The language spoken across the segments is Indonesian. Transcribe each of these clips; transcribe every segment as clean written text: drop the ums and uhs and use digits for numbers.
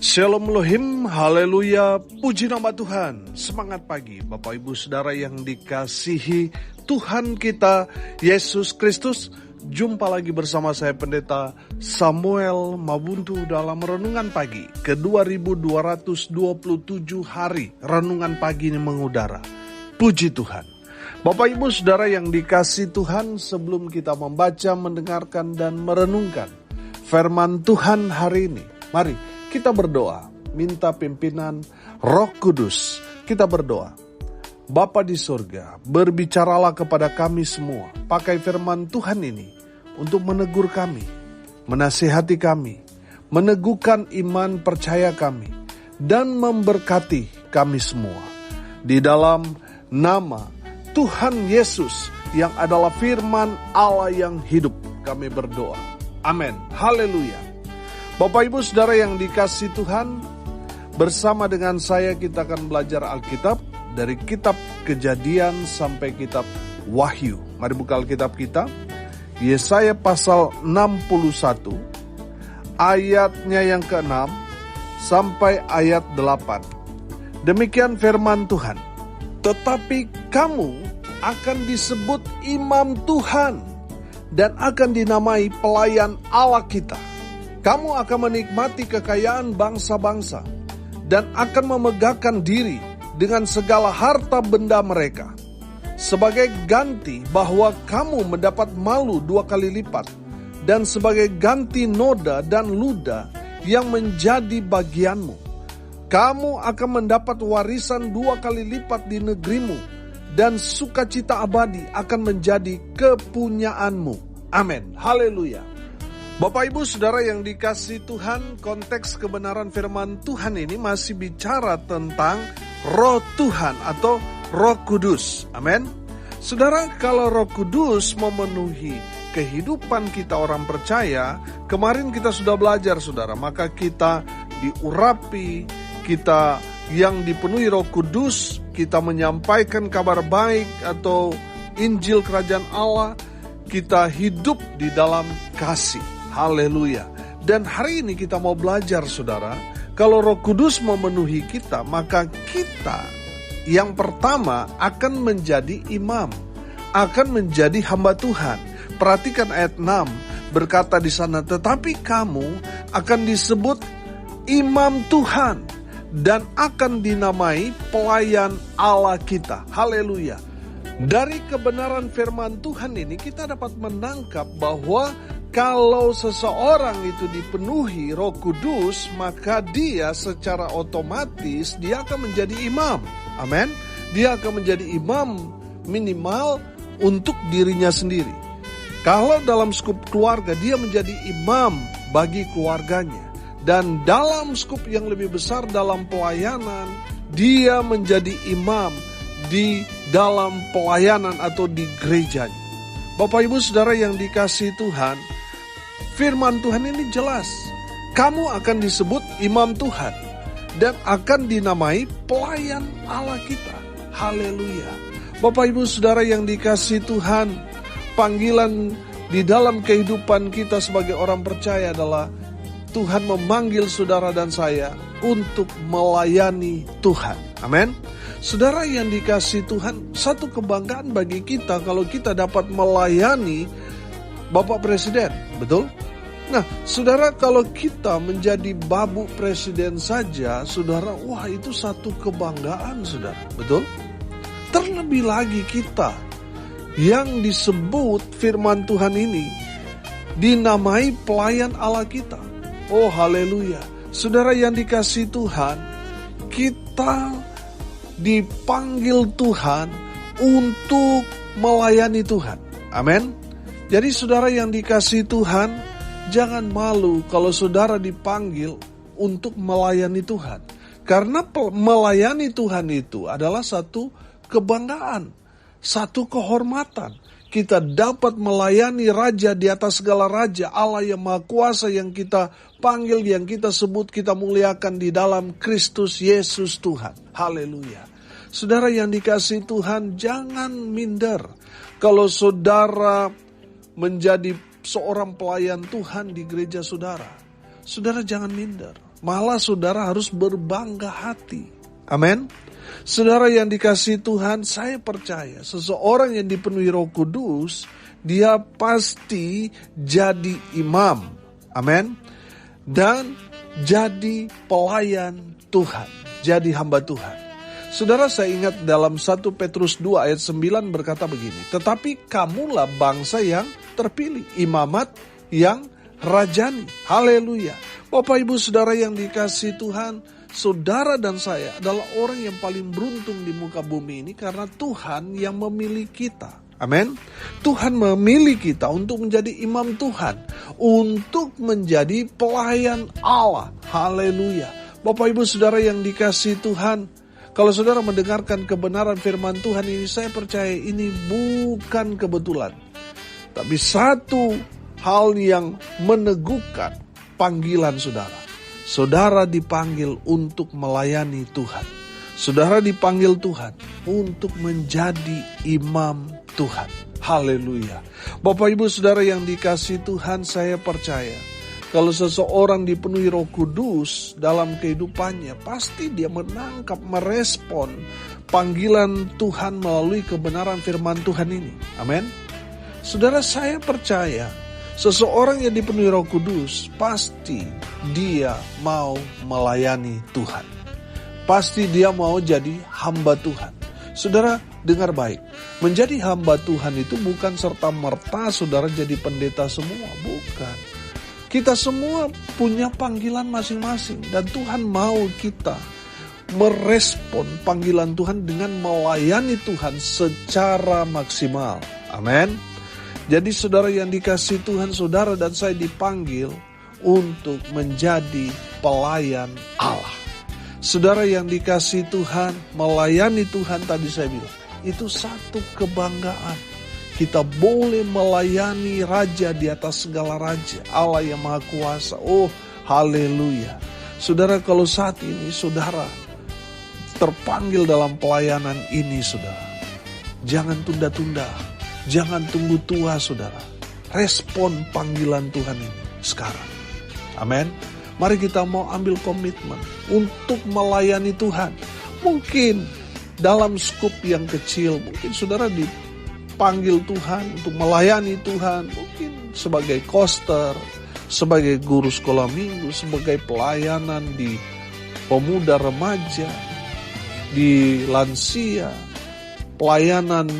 Shalom Elohim, haleluya, puji nama Tuhan. Semangat pagi Bapak Ibu Saudara yang dikasihi Tuhan kita Yesus Kristus. Jumpa lagi bersama saya Pendeta Samuel Mabuntu dalam Renungan Pagi ke 2227 hari Renungan Pagi ini mengudara. Puji Tuhan. Bapak Ibu Saudara yang dikasihi Tuhan, sebelum kita membaca, mendengarkan dan merenungkan firman Tuhan hari ini, mari kita berdoa, minta pimpinan Roh Kudus. Kita berdoa. Bapa di surga, berbicaralah kepada kami semua. Pakai firman Tuhan ini untuk menegur kami, menasihati kami, meneguhkan iman percaya kami, dan memberkati kami semua. Di dalam nama Tuhan Yesus yang adalah firman Allah yang hidup, kami berdoa. Amin. Haleluya. Bapak Ibu Saudara yang dikasihi Tuhan, bersama dengan saya kita akan belajar Alkitab dari kitab Kejadian sampai kitab Wahyu. Mari buka Alkitab kita, Yesaya pasal 61, ayatnya yang ke-6 sampai ayat 8. Demikian firman Tuhan. Tetapi kamu akan disebut imam Tuhan dan akan dinamai pelayan Allah kita. Kamu akan menikmati kekayaan bangsa-bangsa dan akan memegahkan diri dengan segala harta benda mereka. Sebagai ganti bahwa kamu mendapat malu 2 kali lipat, dan sebagai ganti noda dan luda yang menjadi bagianmu. Kamu akan mendapat warisan 2 kali lipat di negerimu, dan sukacita abadi akan menjadi kepunyaanmu. Amin. Haleluya. Bapak Ibu Saudara yang dikasihi Tuhan, konteks kebenaran firman Tuhan ini masih bicara tentang Roh Tuhan atau Roh Kudus. Amin. Saudara, kalau Roh Kudus memenuhi kehidupan kita orang percaya, kemarin kita sudah belajar Saudara, maka kita diurapi, kita yang dipenuhi Roh Kudus, kita menyampaikan kabar baik atau Injil Kerajaan Allah, kita hidup di dalam kasih. Haleluya. Dan hari ini kita mau belajar Saudara, kalau Roh Kudus memenuhi kita, maka kita yang pertama akan menjadi imam, akan menjadi hamba Tuhan. Perhatikan ayat 6, berkata di sana, tetapi kamu akan disebut imam Tuhan dan akan dinamai pelayan Allah kita. Haleluya. Dari kebenaran firman Tuhan ini kita dapat menangkap bahwa kalau seseorang itu dipenuhi Roh Kudus, maka dia secara otomatis dia akan menjadi imam. Amin. Dia akan menjadi imam minimal untuk dirinya sendiri. Kalau dalam skup keluarga, dia menjadi imam bagi keluarganya. Dan dalam skup yang lebih besar dalam pelayanan, dia menjadi imam di dalam pelayanan atau di gerejanya. Bapak Ibu Saudara yang dikasihi Tuhan, firman Tuhan ini jelas. Kamu akan disebut imam Tuhan dan akan dinamai pelayan Allah kita. Haleluya. Bapak Ibu Saudara yang dikasihi Tuhan, panggilan di dalam kehidupan kita sebagai orang percaya adalah Tuhan memanggil saudara dan saya untuk melayani Tuhan. Amin. Saudara yang dikasihi Tuhan, satu kebanggaan bagi kita kalau kita dapat melayani Bapak Presiden, betul? Nah, saudara, kalau kita menjadi babu presiden saja, saudara, wah itu satu kebanggaan, saudara, betul? Terlebih lagi kita yang disebut firman Tuhan ini dinamai pelayan Allah kita. Oh, haleluya. Saudara yang dikasihi Tuhan, kita dipanggil Tuhan untuk melayani Tuhan. Amin. Jadi saudara yang dikasihi Tuhan, jangan malu kalau saudara dipanggil untuk melayani Tuhan. Karena melayani Tuhan itu adalah satu kebanggaan, satu kehormatan. Kita dapat melayani Raja di atas segala raja, Allah yang Maha Kuasa yang kita panggil, yang kita sebut, kita muliakan di dalam Kristus Yesus Tuhan. Haleluya. Saudara yang dikasihi Tuhan, jangan minder. Kalau saudara menjadi seorang pelayan Tuhan di gereja saudara, saudara jangan minder. Malah saudara harus berbangga hati. Amin. Saudara yang dikasihi Tuhan, saya percaya seseorang yang dipenuhi Roh Kudus, dia pasti jadi imam. Amin. Dan jadi pelayan Tuhan, jadi hamba Tuhan. Saudara, saya ingat dalam 1 Petrus 2 ayat 9 berkata begini, tetapi kamulah bangsa yang terpilih, imamat yang rajani. Haleluya. Bapak Ibu Saudara yang dikasihi Tuhan, saudara dan saya adalah orang yang paling beruntung di muka bumi ini karena Tuhan yang memilih kita. Amin. Tuhan memilih kita untuk menjadi imam Tuhan, untuk menjadi pelayan Allah. Haleluya. Bapak Ibu Saudara yang dikasihi Tuhan, kalau saudara mendengarkan kebenaran firman Tuhan ini, saya percaya ini bukan kebetulan. Tapi satu hal yang meneguhkan panggilan saudara. Saudara dipanggil untuk melayani Tuhan. Saudara dipanggil Tuhan untuk menjadi imam Tuhan. Haleluya. Bapak Ibu Saudara yang dikasihi Tuhan, saya percaya kalau seseorang dipenuhi Roh Kudus dalam kehidupannya, pasti dia menangkap, merespon panggilan Tuhan melalui kebenaran firman Tuhan ini. Amin. Saudara, saya percaya seseorang yang dipenuhi Roh Kudus, pasti dia mau melayani Tuhan. Pasti dia mau jadi hamba Tuhan. Saudara, dengar baik. Menjadi hamba Tuhan itu bukan serta-merta saudara jadi pendeta semua. Bukan. Kita semua punya panggilan masing-masing. Dan Tuhan mau kita merespon panggilan Tuhan dengan melayani Tuhan secara maksimal. Amin. Jadi saudara yang dikasihi Tuhan, saudara dan saya dipanggil untuk menjadi pelayan Allah. Saudara yang dikasihi Tuhan, melayani Tuhan tadi saya bilang, itu satu kebanggaan. Kita boleh melayani Raja di atas segala raja, Allah yang Maha Kuasa. Oh, haleluya. Saudara, kalau saat ini saudara terpanggil dalam pelayanan ini, saudara, jangan tunda-tunda. Jangan tunggu tua, saudara. Respon panggilan Tuhan ini sekarang. Amin. Mari kita mau ambil komitmen untuk melayani Tuhan. Mungkin dalam skup yang kecil, mungkin saudara dipanggil Tuhan untuk melayani Tuhan. Mungkin sebagai koster, sebagai guru sekolah minggu, sebagai pelayanan di pemuda remaja, di lansia, pelayanan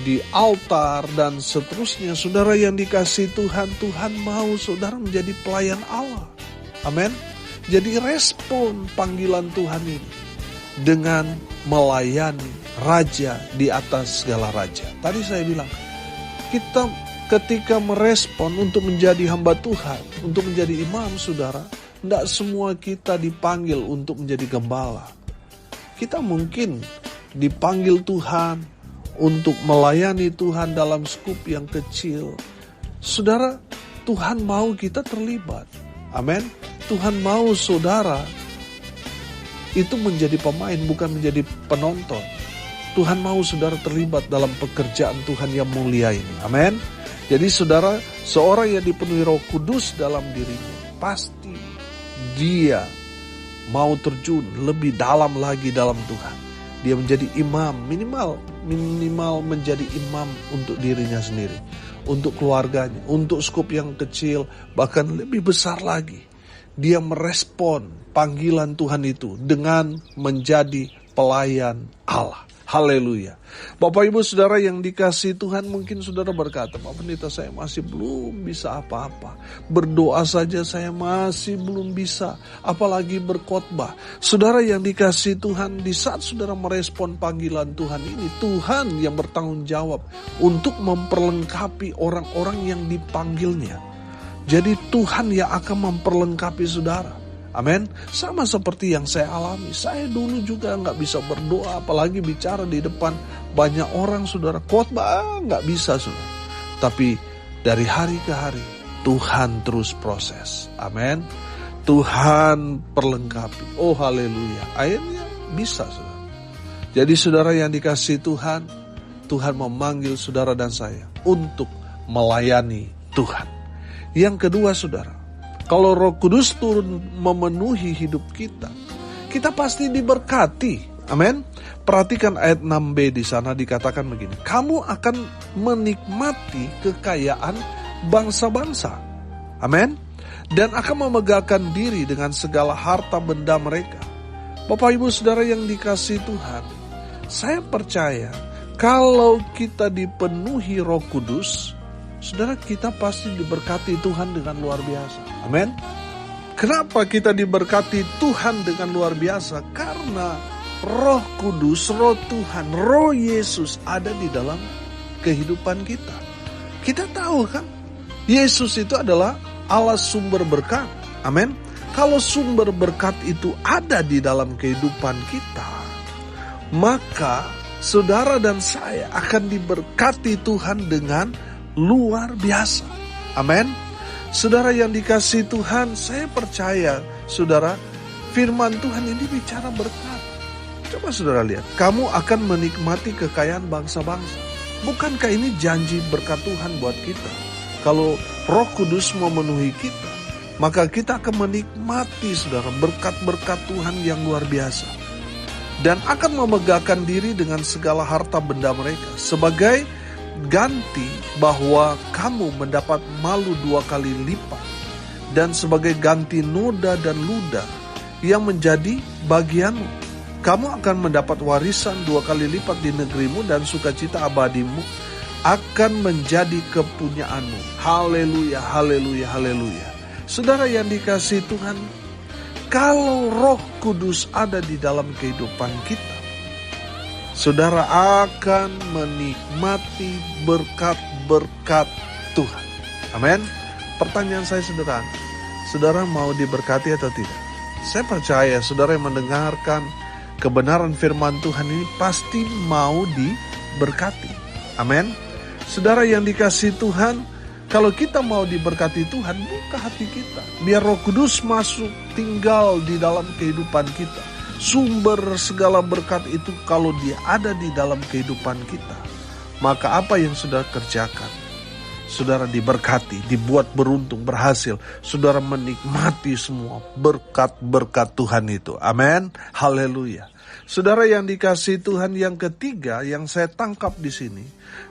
di altar dan seterusnya. Saudara yang dikasihi Tuhan, Tuhan mau saudara menjadi pelayan Allah. Amin. Jadi respon panggilan Tuhan ini dengan melayani Raja di atas segala raja. Tadi saya bilang, kita ketika merespon untuk menjadi hamba Tuhan, untuk menjadi imam, saudara, tidak semua kita dipanggil untuk menjadi gembala. Kita mungkin dipanggil Tuhan untuk melayani Tuhan dalam skup yang kecil. Saudara, Tuhan mau kita terlibat. Amin. Tuhan mau saudara itu menjadi pemain, bukan menjadi penonton. Tuhan mau saudara terlibat dalam pekerjaan Tuhan yang mulia ini. Amin. Jadi saudara, seorang yang dipenuhi Roh Kudus dalam dirinya, pasti dia mau terjun lebih dalam lagi dalam Tuhan. Dia menjadi imam, minimal menjadi imam untuk dirinya sendiri, untuk keluarganya, untuk skup yang kecil, bahkan lebih besar lagi. Dia merespon panggilan Tuhan itu dengan menjadi pelayan Allah. Haleluya. Bapak Ibu Saudara yang dikasihi Tuhan, mungkin saudara berkata, Pak Pendeta, saya masih belum bisa apa-apa. Berdoa saja saya masih belum bisa, apalagi berkhotbah. Saudara yang dikasihi Tuhan, di saat saudara merespon panggilan Tuhan ini, Tuhan yang bertanggung jawab untuk memperlengkapi orang-orang yang dipanggilnya. Jadi Tuhan yang akan memperlengkapi saudara. Amin. Sama seperti yang saya alami. Saya dulu juga gak bisa berdoa, apalagi bicara di depan banyak orang, saudara. Khotbah gak bisa, saudara. Tapi dari hari ke hari Tuhan terus proses. Amin. Tuhan perlengkapi. Oh haleluya. Akhirnya bisa, saudara. Jadi saudara yang dikasihi Tuhan, Tuhan memanggil saudara dan saya untuk melayani Tuhan. Yang kedua, saudara, Kalau Roh Kudus turun memenuhi hidup kita, kita pasti diberkati. Amin. Perhatikan ayat 6b di sana dikatakan begini. Kamu akan menikmati kekayaan bangsa-bangsa. Amin. Dan akan memegahkan diri dengan segala harta benda mereka. Bapak Ibu Saudara yang dikasihi Tuhan, saya percaya kalau kita dipenuhi Roh Kudus, saudara, kita pasti diberkati Tuhan dengan luar biasa. Amin. Kenapa kita diberkati Tuhan dengan luar biasa? Karena Roh Kudus, Roh Tuhan, Roh Yesus ada di dalam kehidupan kita. Kita tahu kan, Yesus itu adalah Allah sumber berkat. Amin. Kalau sumber berkat itu ada di dalam kehidupan kita, maka saudara dan saya akan diberkati Tuhan dengan luar biasa. Amin. Saudara yang dikasihi Tuhan, saya percaya saudara, firman Tuhan ini bicara berkat. Coba saudara lihat, kamu akan menikmati kekayaan bangsa-bangsa. Bukankah ini janji berkat Tuhan buat kita? Kalau Roh Kudus memenuhi kita, maka kita akan menikmati saudara berkat-berkat Tuhan yang luar biasa. Dan akan memegahkan diri dengan segala harta benda mereka. Sebagai ganti bahwa kamu mendapat malu 2 kali lipat. Dan sebagai ganti noda dan luda yang menjadi bagianmu. Kamu akan mendapat warisan 2 kali lipat di negerimu dan sukacita abadimu akan menjadi kepunyaanmu. Haleluya, haleluya, haleluya. Saudara yang dikasihi Tuhan, kalau Roh Kudus ada di dalam kehidupan kita, saudara akan menikmati berkat-berkat Tuhan. Amin. Pertanyaan saya sederhana, saudara mau diberkati atau tidak? Saya percaya saudara yang mendengarkan kebenaran firman Tuhan ini pasti mau diberkati. Amin. Saudara yang dikasihi Tuhan, kalau kita mau diberkati Tuhan, buka hati kita. Biar Roh Kudus masuk tinggal di dalam kehidupan kita. Sumber segala berkat itu kalau dia ada di dalam kehidupan kita, maka apa yang saudara kerjakan, saudara diberkati, dibuat beruntung, berhasil. Saudara menikmati semua berkat-berkat Tuhan itu. Amin. Haleluya. Saudara yang dikasihi Tuhan, yang ketiga yang saya tangkap di sini,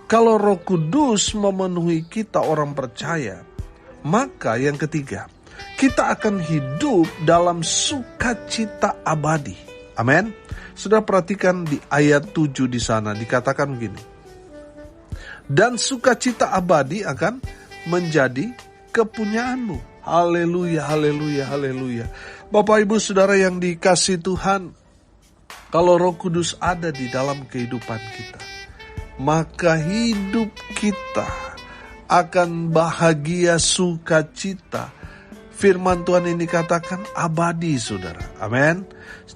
kalau Roh Kudus memenuhi kita orang percaya, maka yang ketiga, kita akan hidup dalam sukacita abadi. Amin. Saudara perhatikan di ayat 7 di sana dikatakan begini. Dan sukacita abadi akan menjadi kepunyaanmu. Haleluya, haleluya, haleluya. Bapak Ibu Saudara yang dikasihi Tuhan, kalau Roh Kudus ada di dalam kehidupan kita, maka hidup kita akan bahagia, sukacita. Firman Tuhan ini katakan abadi, saudara. Amin.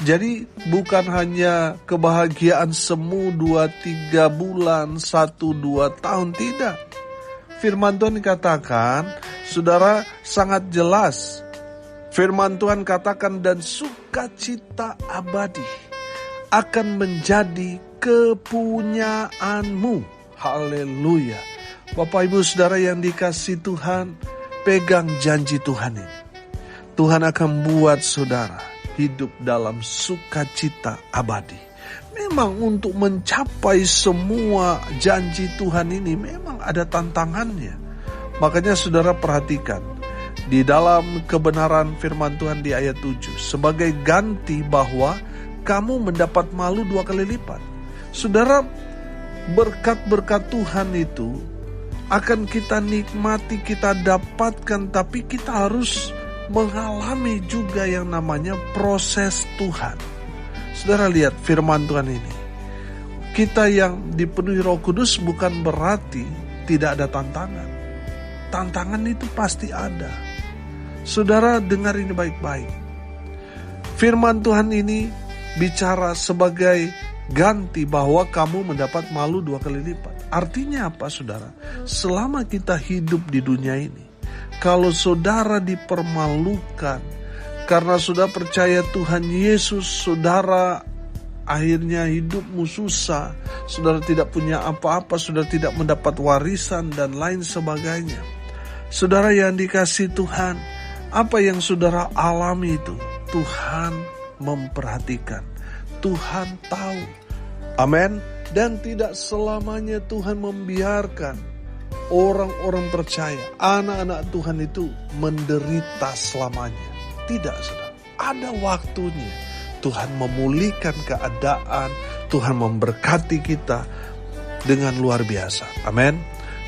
Jadi bukan hanya kebahagiaan semu 2-3 bulan, 1-2 tahun, tidak. Firman Tuhan dikatakan, saudara, sangat jelas. Firman Tuhan katakan, dan sukacita abadi akan menjadi kepunyaanmu. Haleluya. Bapak Ibu Saudara yang dikasihi Tuhan, pegang janji Tuhan ini. Tuhan akan buat saudara hidup dalam sukacita abadi. Memang untuk mencapai semua janji Tuhan ini memang ada tantangannya. Makanya saudara perhatikan di dalam kebenaran firman Tuhan di ayat 7. Sebagai ganti bahwa kamu mendapat malu 2 kali lipat. Saudara, berkat-berkat Tuhan itu akan kita nikmati, kita dapatkan, tapi kita harus mengalami juga yang namanya proses Tuhan. Saudara lihat firman Tuhan ini. Kita yang dipenuhi Roh Kudus bukan berarti tidak ada tantangan. Tantangan itu pasti ada. Saudara dengar ini baik-baik. Firman Tuhan ini bicara sebagai ganti bahwa kamu mendapat malu 2 kali lipat. Artinya apa saudara? Selama kita hidup di dunia ini, kalau saudara dipermalukan karena sudah percaya Tuhan Yesus, saudara akhirnya hidupmu susah, saudara tidak punya apa-apa, saudara tidak mendapat warisan dan lain sebagainya. Saudara yang dikasihi Tuhan, Apa yang saudara alami itu, Tuhan memperhatikan, Tuhan tahu. Amin. Dan tidak selamanya Tuhan membiarkan orang-orang percaya, anak-anak Tuhan itu menderita selamanya. Tidak, saudara. Ada waktunya Tuhan memulihkan keadaan, Tuhan memberkati kita dengan luar biasa. Amin.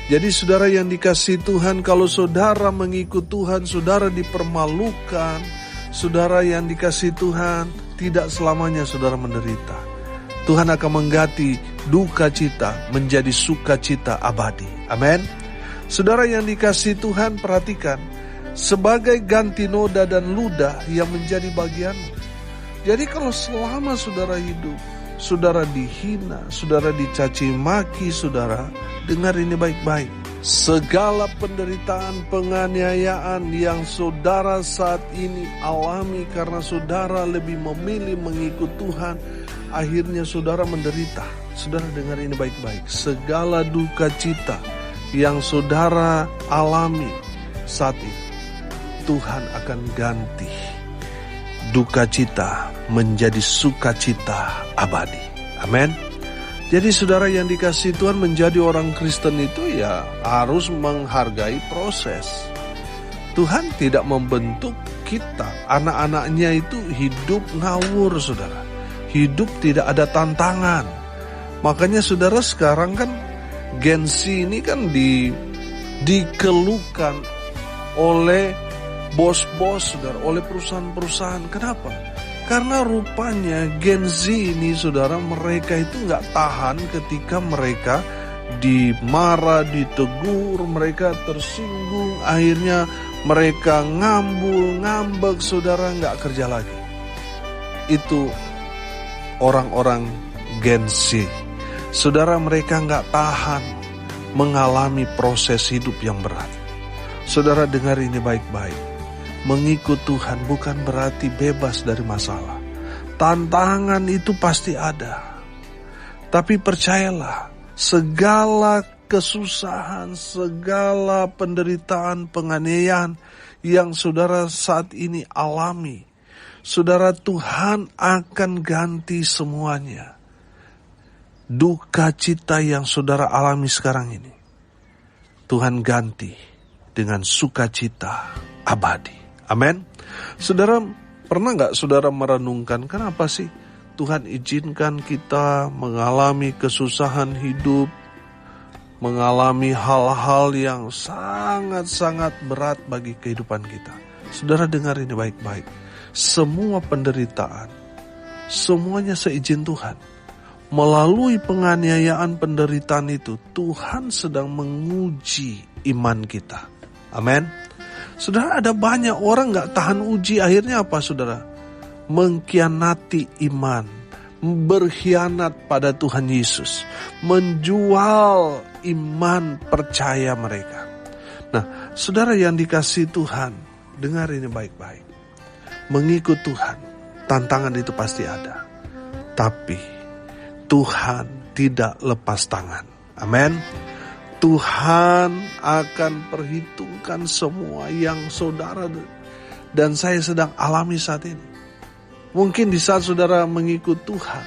Jadi saudara yang dikasihi Tuhan, kalau saudara mengikut Tuhan, saudara dipermalukan. Saudara yang dikasihi Tuhan, tidak selamanya saudara menderita. Tuhan akan mengganti duka cita menjadi sukacita abadi. Amin. Saudara yang dikasihi Tuhan, perhatikan, sebagai ganti noda dan ludah yang menjadi bagianmu. Jadi kalau selama saudara hidup, saudara dihina, saudara dicaci maki, saudara, dengar ini baik-baik. Segala penderitaan, penganiayaan yang saudara saat ini alami karena saudara lebih memilih mengikut Tuhan, akhirnya saudara menderita. Saudara dengar ini baik-baik. Segala duka cita yang saudara alami saat ini, Tuhan akan ganti duka cita menjadi sukacita abadi. Amin. Jadi saudara yang dikasihi Tuhan, menjadi orang Kristen itu ya harus menghargai proses. Tuhan tidak membentuk kita, anak-anaknya itu hidup ngawur, saudara. Hidup tidak ada tantangan. Makanya saudara sekarang kan Gen Z ini kan dikeluhkan oleh bos-bos, saudara, oleh perusahaan-perusahaan. Kenapa? Karena rupanya Gen Z ini, saudara, mereka itu gak tahan ketika mereka dimarah, ditegur, mereka tersinggung, akhirnya mereka ngambul, ngambek, saudara, gak kerja lagi. Itu orang-orang Gen Z. Saudara, mereka gak tahan mengalami proses hidup yang berat. Saudara dengar ini baik-baik. Mengikut Tuhan bukan berarti bebas dari masalah. Tantangan itu pasti ada. Tapi percayalah, segala kesusahan, segala penderitaan, penganiayaan yang saudara saat ini alami, saudara, Tuhan akan ganti semuanya. Duka cita yang saudara alami sekarang ini, Tuhan ganti dengan sukacita abadi. Amin. Saudara, pernah gak saudara merenungkan kenapa sih Tuhan izinkan kita mengalami kesusahan hidup, mengalami hal-hal yang sangat-sangat berat bagi kehidupan kita? Saudara dengar ini baik-baik. Semua penderitaan, semuanya seizin Tuhan. Melalui penganiayaan penderitaan itu, Tuhan sedang menguji iman kita. Amin. Saudara, ada banyak orang gak tahan uji, akhirnya apa saudara? Mengkhianati iman, berkhianat pada Tuhan Yesus, menjual iman percaya mereka. Nah, saudara yang dikasihi Tuhan, dengar ini baik-baik. Mengikut Tuhan, tantangan itu pasti ada. Tapi Tuhan tidak lepas tangan. Amin. Tuhan akan perhitungkan semua yang saudara dan saya sedang alami saat ini. Mungkin di saat saudara mengikut Tuhan,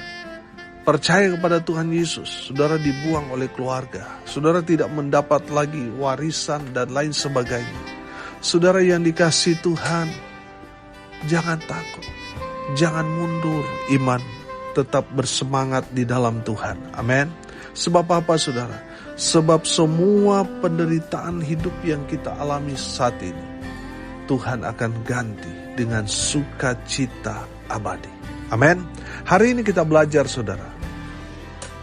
percaya kepada Tuhan Yesus, saudara dibuang oleh keluarga, saudara tidak mendapat lagi warisan dan lain sebagainya. Saudara yang dikasihi Tuhan, jangan takut, jangan mundur iman, tetap bersemangat di dalam Tuhan. Amin. Sebab apa saudara? Sebab semua penderitaan hidup yang kita alami saat ini, Tuhan akan ganti dengan sukacita abadi. Amin. Hari ini kita belajar saudara,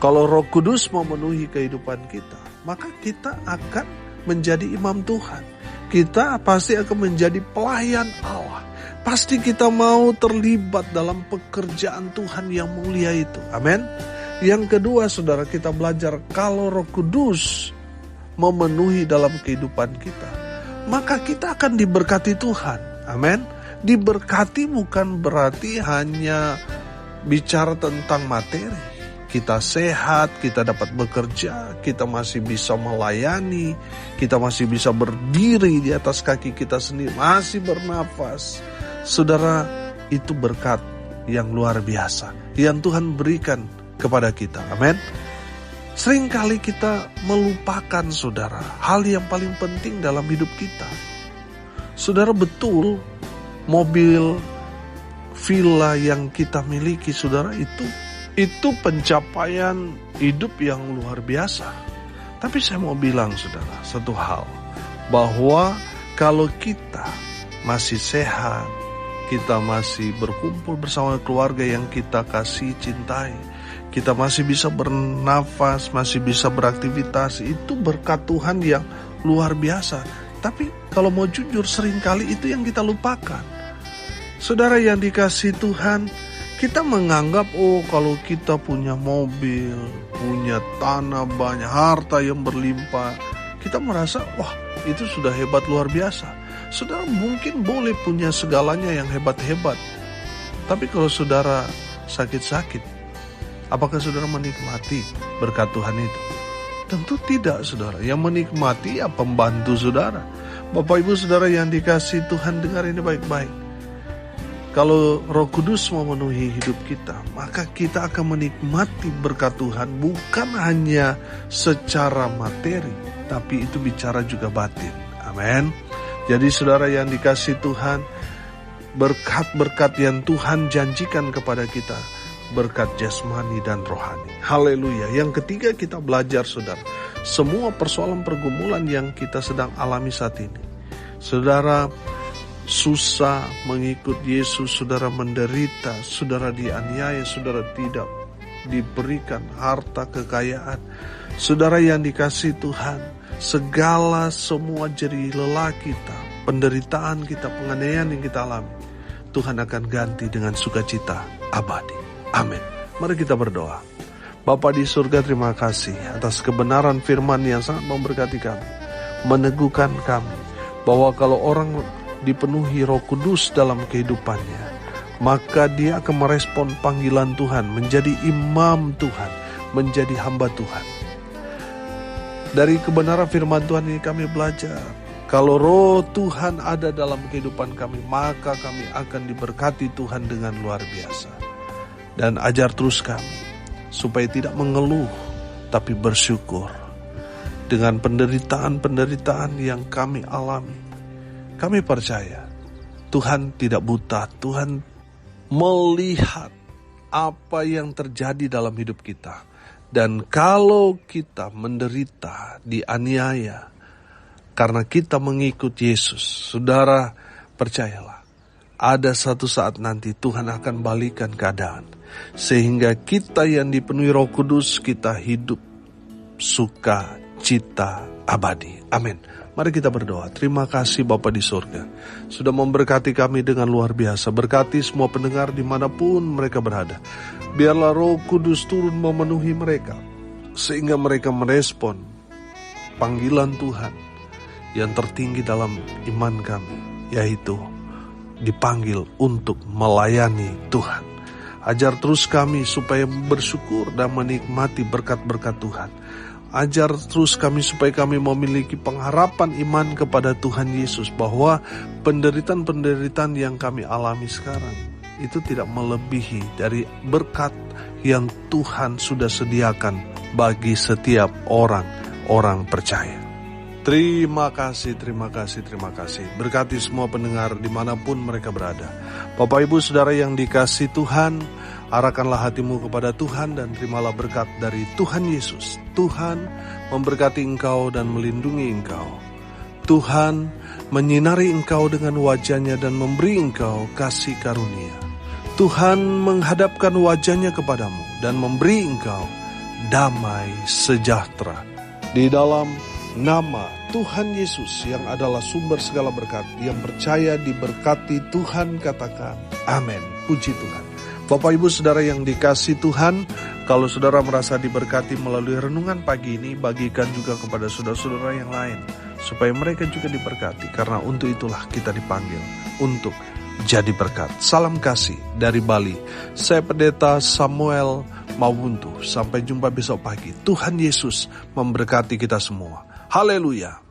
kalau Roh Kudus memenuhi kehidupan kita, maka kita akan menjadi imam Tuhan. Kita pasti akan menjadi pelayan Allah. Pasti kita mau terlibat dalam pekerjaan Tuhan yang mulia itu. Amin. Yang kedua saudara, kita belajar kalau Roh Kudus memenuhi dalam kehidupan kita, maka kita akan diberkati Tuhan. Amin. Diberkati bukan berarti hanya bicara tentang materi. kita sehat, kita dapat bekerja, kita masih bisa melayani, kita masih bisa berdiri di atas kaki kita sendiri, masih bernafas. Saudara, itu berkat yang luar biasa yang Tuhan berikan kepada kita. Amin. Seringkali kita melupakan, saudara, hal yang paling penting dalam hidup kita. Saudara, betul mobil, villa yang kita miliki, saudara, itu pencapaian hidup yang luar biasa. Tapi saya mau bilang, saudara, satu hal, bahwa kalau kita masih sehat, kita masih berkumpul bersama keluarga yang kita kasih, cintai, kita masih bisa bernafas, masih bisa beraktivitas, itu berkat Tuhan yang luar biasa. Tapi kalau mau jujur, seringkali itu yang kita lupakan. Saudara yang dikasih Tuhan, kita menganggap, kalau kita punya mobil, punya tanah banyak, harta yang berlimpah, kita merasa, itu sudah hebat luar biasa. Saudara mungkin boleh punya segalanya yang hebat-hebat, tapi kalau saudara sakit-sakit, apakah saudara menikmati berkat Tuhan itu? Tentu tidak, saudara. Yang menikmati ya pembantu saudara. Bapak Ibu saudara yang dikasih Tuhan, dengar ini baik-baik. Kalau Roh Kudus memenuhi hidup kita, maka kita akan menikmati berkat Tuhan bukan hanya secara materi, tapi itu bicara juga batin. Amin. Jadi saudara yang dikasih Tuhan, berkat-berkat yang Tuhan janjikan kepada kita, berkat jasmani dan rohani. Haleluya. Yang ketiga, kita belajar, saudara, semua persoalan pergumulan yang kita sedang alami saat ini. Saudara susah mengikut Yesus, saudara menderita, saudara dianiaya, saudara tidak diberikan harta kekayaan. Saudara yang dikasih Tuhan, segala semua jerih lelah kita, penderitaan kita, penganiayaan yang kita alami, Tuhan akan ganti dengan sukacita abadi. Amin. Mari kita berdoa. Bapa di surga, terima kasih atas kebenaran firman yang sangat memberkati kami, meneguhkan kami, bahwa kalau orang dipenuhi Roh Kudus dalam kehidupannya, maka dia akan merespon panggilan Tuhan, menjadi imam Tuhan, menjadi hamba Tuhan. Dari kebenaran firman Tuhan ini kami belajar, kalau Roh Tuhan ada dalam kehidupan kami, maka kami akan diberkati Tuhan dengan luar biasa. Dan ajar terus kami, supaya tidak mengeluh, tapi bersyukur. Dengan penderitaan-penderitaan yang kami alami, kami percaya Tuhan tidak buta. Tuhan melihat apa yang terjadi dalam hidup kita. Dan kalau kita menderita, dianiaya, karena kita mengikut Yesus, saudara percayalah, ada satu saat nanti Tuhan akan balikan keadaan. Sehingga kita yang dipenuhi Roh Kudus, kita hidup sukacita abadi. Amin. Mari kita berdoa. Terima kasih Bapa di surga, sudah memberkati kami dengan luar biasa. Berkati semua pendengar dimanapun mereka berada. Biarlah Roh Kudus turun memenuhi mereka, sehingga mereka merespon panggilan Tuhan yang tertinggi dalam iman kami, yaitu dipanggil untuk melayani Tuhan. Ajar terus kami supaya bersyukur dan menikmati berkat-berkat Tuhan. Ajar terus kami supaya kami memiliki pengharapan iman kepada Tuhan Yesus, bahwa penderitaan-penderitaan yang kami alami sekarang itu tidak melebihi dari berkat yang Tuhan sudah sediakan bagi setiap orang percaya. Terima kasih, terima kasih, terima kasih. Berkati semua pendengar dimanapun mereka berada. Bapak Ibu Saudara yang dikasih Tuhan, arahkanlah hatimu kepada Tuhan dan terimalah berkat dari Tuhan Yesus. Tuhan memberkati engkau dan melindungi engkau. Tuhan menyinari engkau dengan wajahnya dan memberi engkau kasih karunia. Tuhan menghadapkan wajahnya kepadamu dan memberi engkau damai sejahtera. Di dalam nama Tuhan Yesus yang adalah sumber segala berkat, yang percaya diberkati Tuhan, katakan amin. Puji Tuhan. Bapak Ibu Saudara yang dikasih Tuhan, kalau saudara merasa diberkati melalui renungan pagi ini, bagikan juga kepada saudara-saudara yang lain, supaya mereka juga diberkati, karena untuk itulah kita dipanggil untuk jadi berkat. Salam kasih dari Bali. Saya Pendeta Samuel Mawuntu, sampai jumpa besok pagi. Tuhan Yesus memberkati kita semua. Haleluya.